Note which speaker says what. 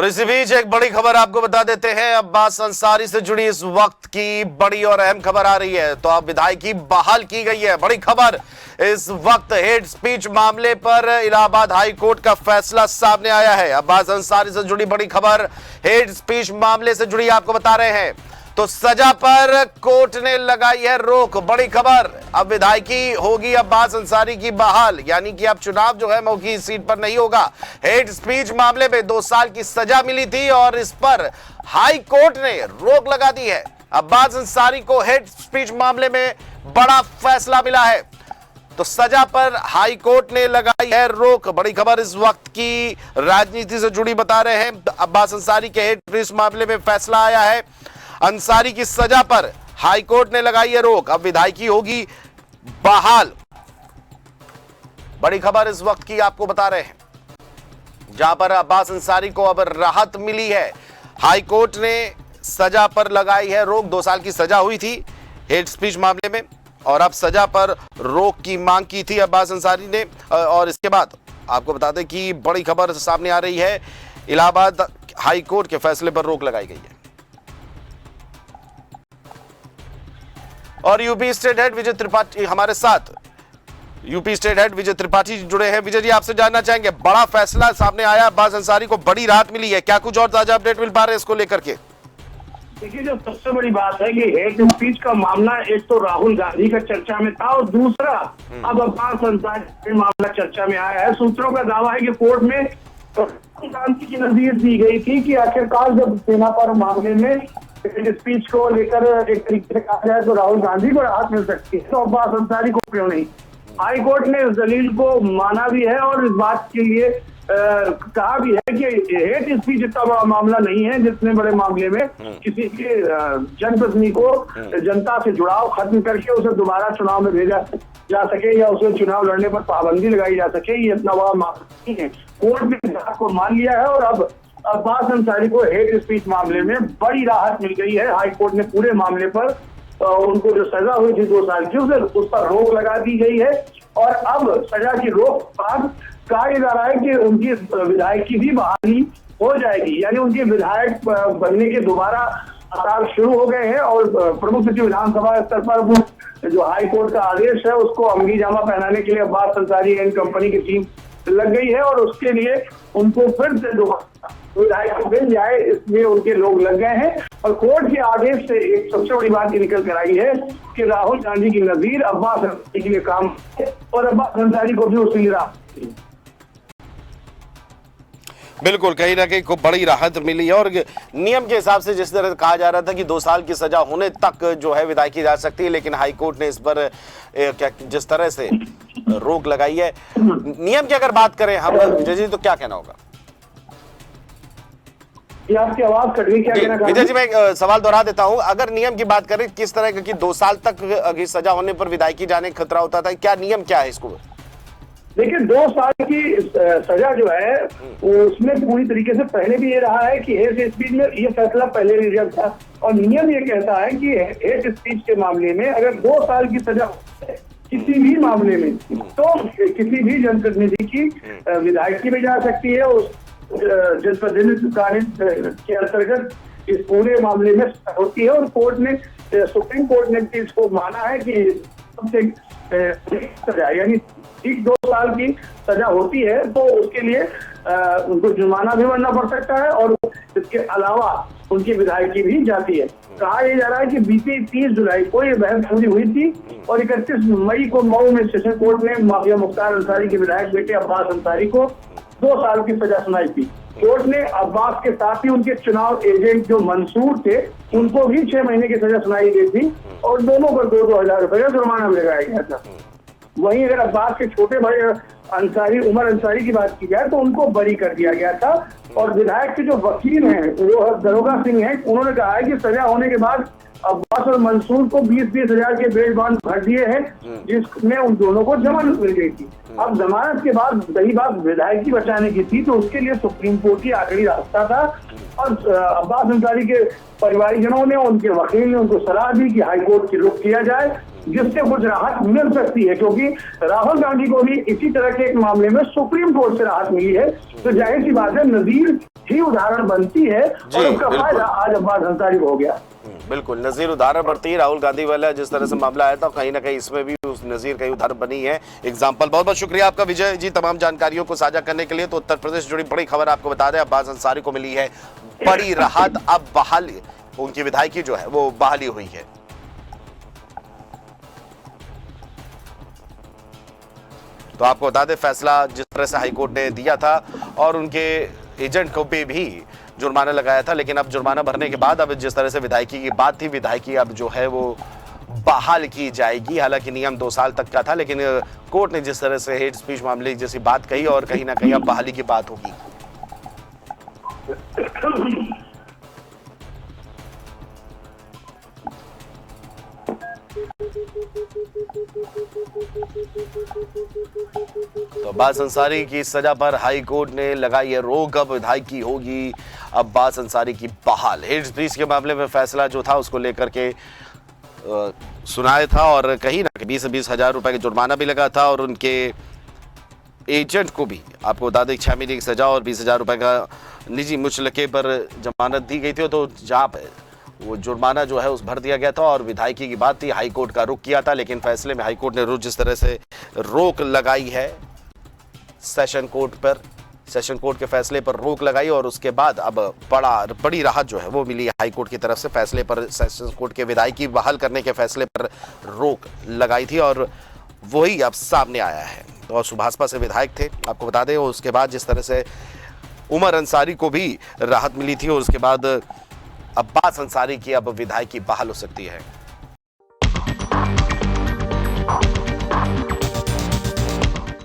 Speaker 1: और इसी बीच एक बड़ी खबर आपको बता देते हैं। अब्बास अंसारी से जुड़ी इस वक्त की बड़ी और अहम खबर आ रही है। तो अब विधायकी बहाल की गई है। बड़ी खबर इस वक्त हेट स्पीच मामले पर इलाहाबाद हाई कोर्ट का फैसला सामने आया है। अब्बास अंसारी से जुड़ी बड़ी खबर हेट स्पीच मामले से जुड़ी आपको बता रहे हैं। तो सजा पर कोर्ट ने लगाई है रोक। बड़ी खबर, अब विधायकी होगी अब्बास अंसारी की बहाल, यानी कि अब चुनाव जो है मौकी सीट पर नहीं होगा। हेट स्पीच मामले में 2 साल की सजा मिली थी और इस पर हाई कोर्ट ने रोक लगा दी है। अब्बास अंसारी को हेट स्पीच मामले में बड़ा फैसला मिला है। तो सजा पर हाई कोर्ट ने लगाई है रोक। बड़ी खबर इस वक्त की राजनीति से जुड़ी बता रहे हैं। अब्बास अंसारी के हेट स्पीच मामले में फैसला आया है। अंसारी की सजा पर हाई कोर्ट ने लगाई है रोक। अब विधायकी होगी बहाल। बड़ी खबर इस वक्त की आपको बता रहे हैं, जहां पर अब्बास अंसारी को अब राहत मिली है। हाई कोर्ट ने सजा पर लगाई है रोक। 2 साल की सजा हुई थी हेट स्पीच मामले में और अब सजा पर रोक की मांग की थी अब्बास अंसारी ने। और इसके बाद आपको बता दें कि बड़ी खबर सामने आ रही है। इलाहाबाद हाई कोर्ट के फैसले पर रोक लगाई गई है। और यूपी स्टेट हेड विजय त्रिपाठी हमारे साथ, यूपी स्टेट हेड विजय त्रिपाठी जुड़े हैं। विजय जी, आपसे जानना चाहेंगे, बड़ा फैसला सामने आया, अब्बास अंसारी को बड़ी राहत मिली है, क्या कुछ और ताजा अपडेट मिल पा रहे हैं इसको लेकर के?
Speaker 2: देखिए, जो सबसे बड़ी बात है कि हेट स्पीच का मामला एक तो राहुल गांधी का चर्चा में था और दूसरा अब अब्बास अंसारी मामला चर्चा में आया है। सूत्रों का दावा है कि कोर्ट में राहुल गांधी की नजर दी गई थी कि आखिरकार जब सेना पर मामले में स्पीच को लेकर एक तरीके से कहा जाए तो राहुल गांधी को राहत मिल सकती है, तो अब्बास अंसारी को क्यों नहीं। हाई कोर्ट ने इस दलील को माना भी है और इस बात के लिए कहा भी है कि हेट स्पीच इतना बड़ा मामला नहीं है जितने बड़े मामले में किसी के जनप्रतिनिधि को जनता से जुड़ाव खत्म करके उसे दोबारा चुनाव में भेजा जा सके या उसे चुनाव लड़ने पर पाबंदी लगाई जा सके। ये इतना बड़ा मामला नहीं है। कोर्ट ने इस बात को मान लिया है और अब अब्बास अंसारी को हेट स्पीच मामले में बड़ी राहत मिल गई है। हाई कोर्ट ने पूरे मामले पर उनको जो सजा हुई थी 2 साल की उस पर रोक लगा दी गई है और अब सजा की रोक बाद कहा जा रहा है कि उनकी विधायकी भी बहाली हो जाएगी, यानी उनके विधायक बनने के दोबारा आसार शुरू हो गए हैं। और प्रमुख सचिव विधानसभा स्तर पर जो हाई कोर्ट का आदेश है उसको अमली जामा पहनाने के लिए अब्बास अंसारी एंड कंपनी की टीम लग गई है और उसके लिए उनको फिर से दोबारा विधायक मिल जाए इसलिए उनके लोग लग गए हैं। और कोर्ट के आदेश से एक सबसे बड़ी बात ये निकल कर आई है कि राहुल गांधी की नजीर अब्बास अंसारी के लिए काम और अब्बास अंसारी को भी उसी राह।
Speaker 1: बिल्कुल, कहीं ना कहीं खूब बड़ी राहत मिली है। और नियम के हिसाब से जिस तरह कहा जा रहा था कि 2 साल की सजा होने तक जो है विधायकी जा सकती है, लेकिन हाई कोर्ट ने इस पर जिस तरह से रोक लगाई है। नियम की अगर बात करें हम विजय जी, तो क्या कहना होगा?
Speaker 2: आपकी आवाज कट गई, क्या कहना चाहते हैं?
Speaker 1: विजय जी, मैं एक सवाल दोहरा देता हूं। अगर नियम की बात करें किस तरह की 2 साल तक सजा होने पर विधायकी जाने का खतरा होता था, क्या नियम क्या है इसको?
Speaker 2: देखिए, 2 साल की सजा जो है उसमें पूरी तरीके से पहले भी ये रहा है कि हेट स्पीच में ये फैसला पहले रिजर्व था और नियम ये कहता है कि हेट स्पीच के मामले में अगर 2 साल की सजा किसी भी मामले में तो किसी भी जनप्रतिनिधि की विधायकी भी जा सकती है। उस जनप्रतिनिधित्व कानून के अंतर्गत इस पूरे मामले में होती है और कोर्ट ने सुप्रीम कोर्ट ने भी इसको माना है कि सबसे सजा यानी ठीक 2 साल की सजा होती है तो उसके लिए उनको जुर्माना भी भरना पड़ सकता है और इसके अलावा उनकी विधायकी भी जाती है। कहा यह जा रहा है कि बीती 30 जुलाई को ये बहस पूरी हुई थी और 31 मई को मऊ में सेशन कोर्ट ने माफिया मुख्तार अंसारी के विधायक बेटे अब्बास अंसारी को 2 साल की सजा सुनाई थी। कोर्ट ने अब्बास के साथ ही उनके चुनाव एजेंट जो मंसूर थे उनको भी 6 महीने की सजा सुनाई गई थी और दोनों पर 2-2 हजार रुपए का जुर्माना भी लगाया गया था। वहीं अगर अब्बास के छोटे भाई अंसारी उमर अंसारी की बात की जाए तो उनको बरी कर दिया गया था और विधायक के जो वकील हैं वो दरोगा सिंह हैं, उन्होंने कहा है कि सजा होने के बाद अब्बास और मंसूर को 20-20 हजार के बेल बॉन्ड भर दिए हैं जिसमें उन दोनों को जमानत मिल गई थी। अब जमानत के बाद रही बात विधायकी बचाने की थी तो उसके लिए सुप्रीम कोर्ट की आखिरी रास्ता था और अब्बास अंसारी के परिवारजनों ने उनके वकील ने उनको सलाह दी कि हाई कोर्ट की रुख किया जाए जिससे कुछ राहत मिल सकती है, क्योंकि राहुल गांधी को भी इसी तरह के एक मामले में सुप्रीम कोर्ट से राहत मिली है। तो जाहिर सी बात है नजीर ही उदाहरण बनती है और उसका फायदा आज अब्बास अंसारी को हो गया।
Speaker 1: बिल्कुल, नजीर उदाहरण बढ़ती है। राहुल गांधी वाला जिस तरह से मामला आया था, कहीं ना कहीं इसमें भी उस नजीर का ही उदाहरण बनी है एग्जाम्पल। बहुत बहुत शुक्रिया आपका विजय जी तमाम जानकारियों को साझा करने के लिए। तो उत्तर प्रदेश जुड़ी बड़ी खबर आपको बता दें, अब्बास अंसारी को मिली है बड़ी राहत, अब बहाली, उनकी विधायकी जो है वो बहाली हुई है। तो आपको बता दें फैसला जिस तरह से हाईकोर्ट ने दिया था और उनके एजेंट को भी जुर्माना लगाया था, लेकिन अब जुर्माना भरने के बाद अब जिस तरह से विधायकी की बात थी, विधायकी अब जो है वो बहाल की जाएगी। हालांकि नियम 2 साल तक का था, लेकिन कोर्ट ने जिस तरह से हेट स्पीच मामले जैसी बात कही और कहीं ना कहीं अब बहाली की बात होगी। तो अब्बास अंसारी की सजा पर हाई कोर्ट ने लगाई है रोक, अब विधायकी होगी अब्बास अंसारी की बहाल। हेट स्पीच के मामले में फैसला जो था उसको लेकर के सुनाया था और कहीं ना 20-20 हजार रुपए का जुर्माना भी लगा था और उनके एजेंट को भी आपको बता दें 6 महीने की सजा और 20,000 रुपए का निजी मुचलके पर जमानत दी गई थी। तो जहां पर वो जुर्माना जो है उस भर दिया गया था और विधायकी की बात थी, हाई कोर्ट का रुख किया था, लेकिन फैसले में हाई कोर्ट ने जिस तरह से रोक लगाई है सेशन कोर्ट के फैसले पर रोक लगाई और उसके बाद अब बड़ी राहत जो है वो मिली हाई कोर्ट की तरफ से। फैसले पर सेशन कोर्ट के विधायकी बहाल करने के फैसले पर रोक लगाई थी और वही अब सामने आया है। तो और सुभाषपा से विधायक थे, आपको बता दें, उसके बाद जिस तरह से उमर अंसारी को भी राहत मिली थी और उसके बाद अब्बास अंसारी की अब विधायकी बहाल हो सकती है।